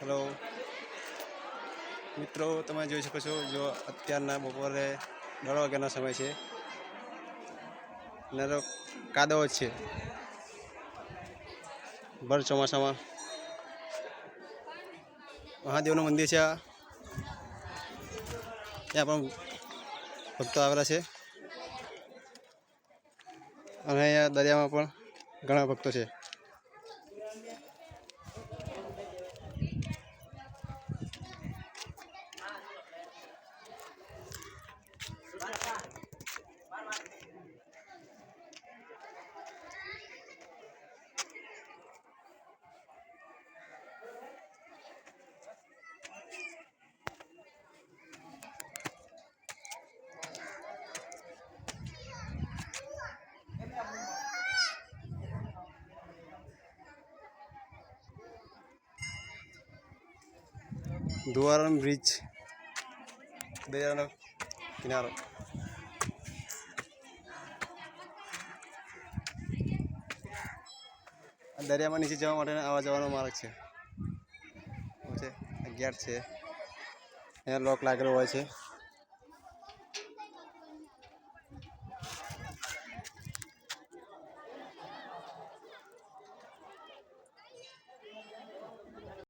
Hello મિત્રો, તમે જોઈ શકો છો જો અત્યારના બપોરે 10 વાગ્યાનો સમય છે અને કાદવ જ છે ભર ચોમાસામાં. મહાદેવનું મંદિર છે, ત્યાં પણ ભક્તો આવેલા છે અને અહીંયા દરિયામાં પણ ઘણા ભક્તો છે. ધુવારન બ્રિજ, દરિયાનો કિનારો. દરિયામાં નીચે જવા માટે આવવા જવાનો માર્ગ છે. ગેટ છે, અહીંયા લોક લાગેલો હોય છે.